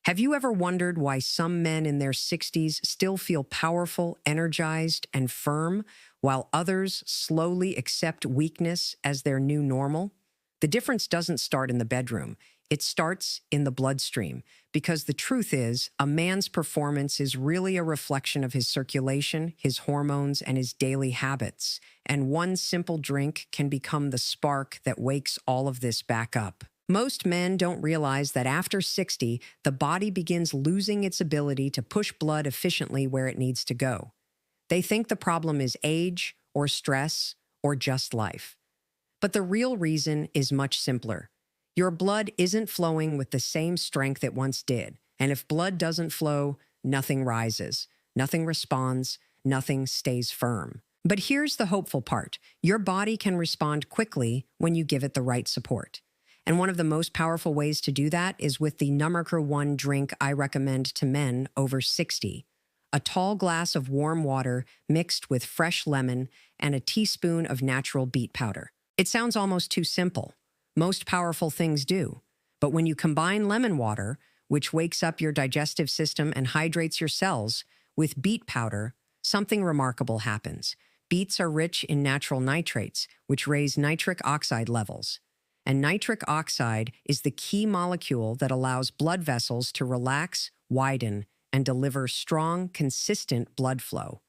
Have you ever wondered why some men in their 60s still feel powerful, energized, and firm, while others slowly accept weakness as their new normal? The difference doesn't start in the bedroom. It starts in the bloodstream, because the truth is, a man's performance is really a reflection of his circulation, his hormones, and his daily habits. And one simple drink can become the spark that wakes all of this back up. Most men don't realize that after 60, the body begins losing its ability to push blood efficiently where it needs to go. They think the problem is age, or stress, or just life. But the real reason is much simpler. Your blood isn't flowing with the same strength it once did, and if blood doesn't flow, nothing rises, nothing responds, nothing stays firm. But here's the hopeful part. Your body can respond quickly when you give it the right support. And one of the most powerful ways to do that is with the #1 drink I recommend to men over 60. A tall glass of warm water mixed with fresh lemon and a teaspoon of natural beet powder. It sounds almost too simple. Most powerful things do. But when you combine lemon water, which wakes up your digestive system and hydrates your cells, with beet powder, something remarkable happens. Beets are rich in natural nitrates, which raise nitric oxide levels. And nitric oxide is the key molecule that allows blood vessels to relax, widen, and deliver strong, consistent blood flow.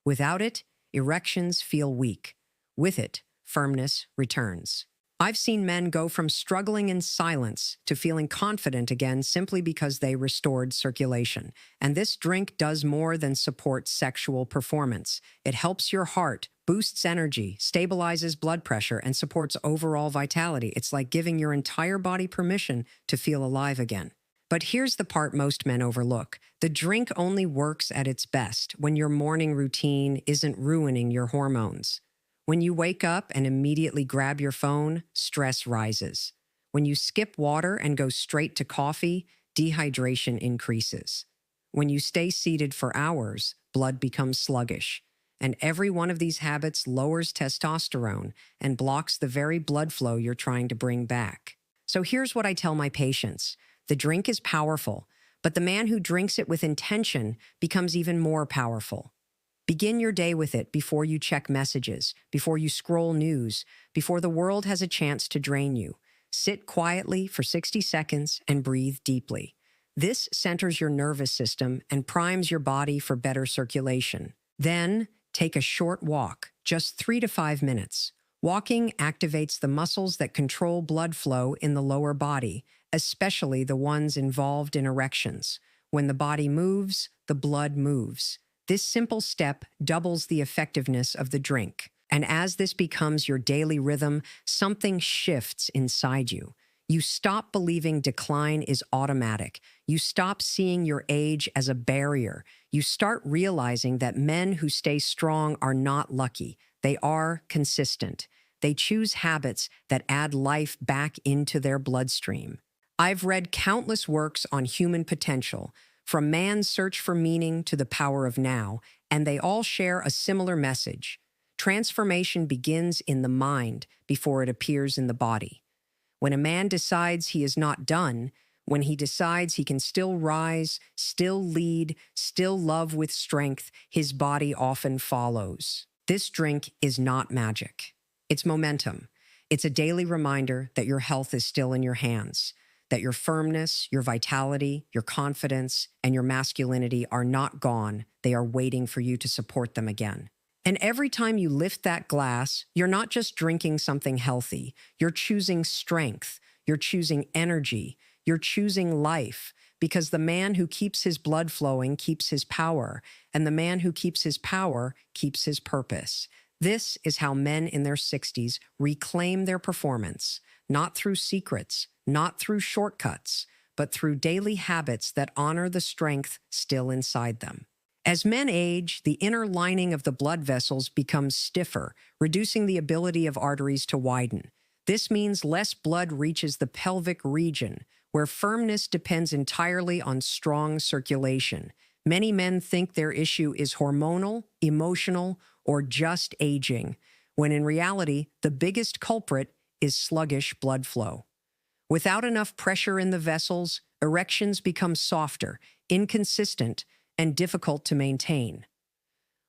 Without it, erections feel weak. With it, firmness returns. I've seen men go from struggling in silence to feeling confident again simply because they restored circulation. And this drink does more than support sexual performance. It helps your heart, boosts energy, stabilizes blood pressure, and supports overall vitality. It's like giving your entire body permission to feel alive again. But here's the part most men overlook. The drink only works at its best when your morning routine isn't ruining your hormones. When you wake up and immediately grab your phone, stress rises. When you skip water and go straight to coffee, dehydration increases. When you stay seated for hours, blood becomes sluggish. And every one of these habits lowers testosterone and blocks the very blood flow you're trying to bring back. So here's what I tell my patients. The drink is powerful, but the man who drinks it with intention becomes even more powerful. Begin your day with it before you check messages, before you scroll news, before the world has a chance to drain you. Sit quietly for 60 seconds and breathe deeply. This centers your nervous system and primes your body for better circulation. Then, take a short walk, just 3 to 5 minutes. Walking activates the muscles that control blood flow in the lower body, especially the ones involved in erections. When the body moves, the blood moves. This simple step doubles the effectiveness of the drink. And as this becomes your daily rhythm, something shifts inside you. You stop believing decline is automatic. You stop seeing your age as a barrier. You start realizing that men who stay strong are not lucky. They are consistent. They choose habits that add life back into their bloodstream. I've read countless works on human potential, from man's search for meaning to the power of now, and they all share a similar message. Transformation begins in the mind before it appears in the body. When a man decides he is not done, when he decides he can still rise, still lead, still love with strength, his body often follows. This drink is not magic. It's momentum. It's a daily reminder that your health is still in your hands, that your firmness, your vitality, your confidence, and your masculinity are not gone. They are waiting for you to support them again. And every time you lift that glass, you're not just drinking something healthy. You're choosing strength. You're choosing energy. You're choosing life. Because the man who keeps his blood flowing keeps his power, and the man who keeps his power keeps his purpose. This is how men in their 60s reclaim their performance, not through secrets, not through shortcuts, but through daily habits that honor the strength still inside them. As men age, the inner lining of the blood vessels becomes stiffer, reducing the ability of arteries to widen. This means less blood reaches the pelvic region, where firmness depends entirely on strong circulation. Many men think their issue is hormonal, emotional, or just aging, when in reality, the biggest culprit is sluggish blood flow. Without enough pressure in the vessels, Erections become softer, inconsistent, and difficult to maintain.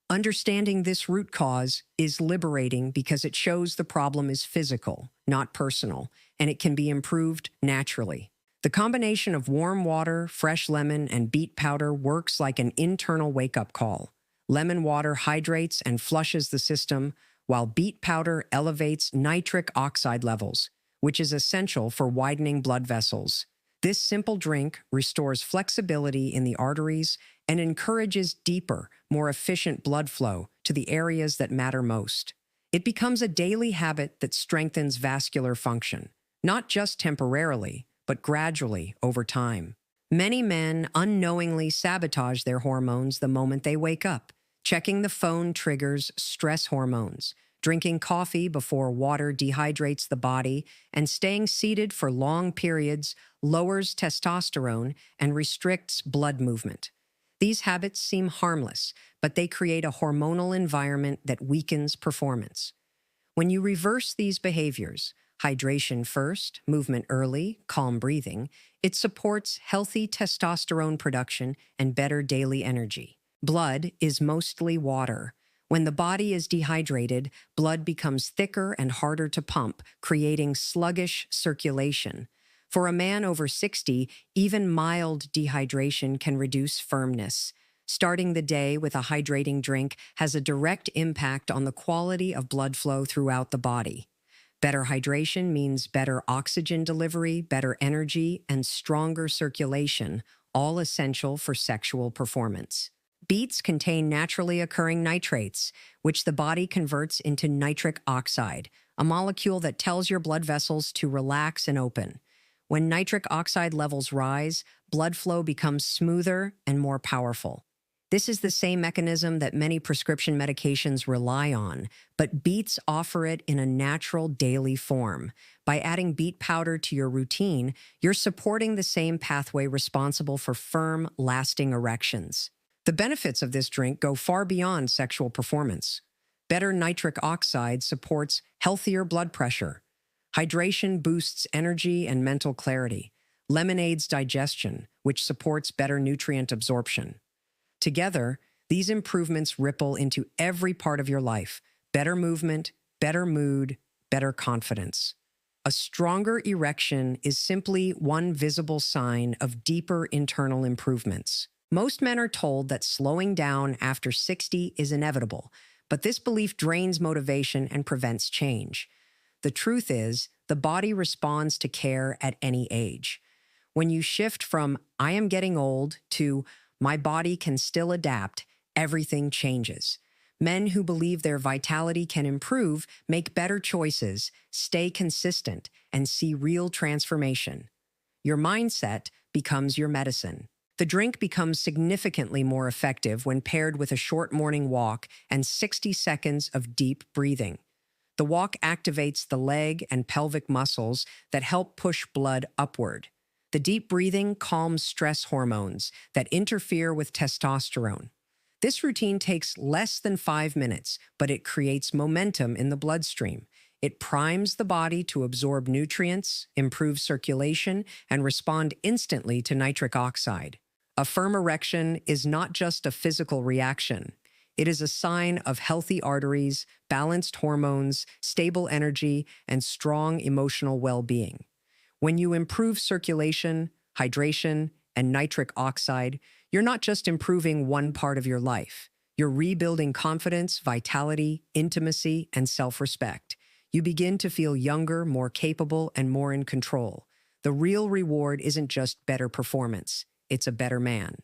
Understanding this root cause is liberating because it shows the problem is physical, not personal, and it can be improved naturally. The combination of warm water, fresh lemon, and beet powder works like an internal wake-up call. Lemon water hydrates and flushes the system, while beet powder elevates nitric oxide levels, which is essential for widening blood vessels. This simple drink restores flexibility in the arteries and encourages deeper, more efficient blood flow to the areas that matter most. It becomes a daily habit that strengthens vascular function, not just temporarily, but gradually over time. Many men unknowingly sabotage their hormones the moment they wake up. Checking the phone triggers stress hormones. Drinking coffee before water dehydrates the body, and staying seated for long periods lowers testosterone and restricts blood movement. These habits seem harmless, but they create a hormonal environment that weakens performance. When you reverse these behaviors, hydration first, movement early, calm breathing, it supports healthy testosterone production and better daily energy. Blood is mostly water. When the body is dehydrated, blood becomes thicker and harder to pump, creating sluggish circulation. For a man over 60, even mild dehydration can reduce firmness. Starting the day with a hydrating drink has a direct impact on the quality of blood flow throughout the body. Better hydration means better oxygen delivery, better energy, and stronger circulation, all essential for sexual performance. Beets contain naturally occurring nitrates, which the body converts into nitric oxide, a molecule that tells your blood vessels to relax and open. When nitric oxide levels rise, blood flow becomes smoother and more powerful. This is the same mechanism that many prescription medications rely on, but beets offer it in a natural daily form. By adding beet powder to your routine, you're supporting the same pathway responsible for firm, lasting erections. The benefits of this drink go far beyond sexual performance. Better nitric oxide supports healthier blood pressure. Hydration boosts energy and mental clarity. Lemon aids digestion, which supports better nutrient absorption. Together, these improvements ripple into every part of your life. Better movement, better mood, better confidence. A stronger erection is simply one visible sign of deeper internal improvements. Most men are told that slowing down after 60 is inevitable, but this belief drains motivation and prevents change. The truth is, the body responds to care at any age. When you shift from "I am getting old" to "my body can still adapt," everything changes. Men who believe their vitality can improve make better choices, stay consistent, and see real transformation. Your mindset becomes your medicine. The drink becomes significantly more effective when paired with a short morning walk and 60 seconds of deep breathing. The walk activates the leg and pelvic muscles that help push blood upward. The deep breathing calms stress hormones that interfere with testosterone. This routine takes less than 5 minutes, but it creates momentum in the bloodstream. It primes the body to absorb nutrients, improve circulation, and respond instantly to nitric oxide. A firm erection is not just a physical reaction. It is a sign of healthy arteries, balanced hormones, stable energy, and strong emotional well-being. When you improve circulation, hydration, and nitric oxide, you're not just improving one part of your life. You're rebuilding confidence, vitality, intimacy, and self-respect. You begin to feel younger, more capable, and more in control. The real reward isn't just better performance. It's a better man.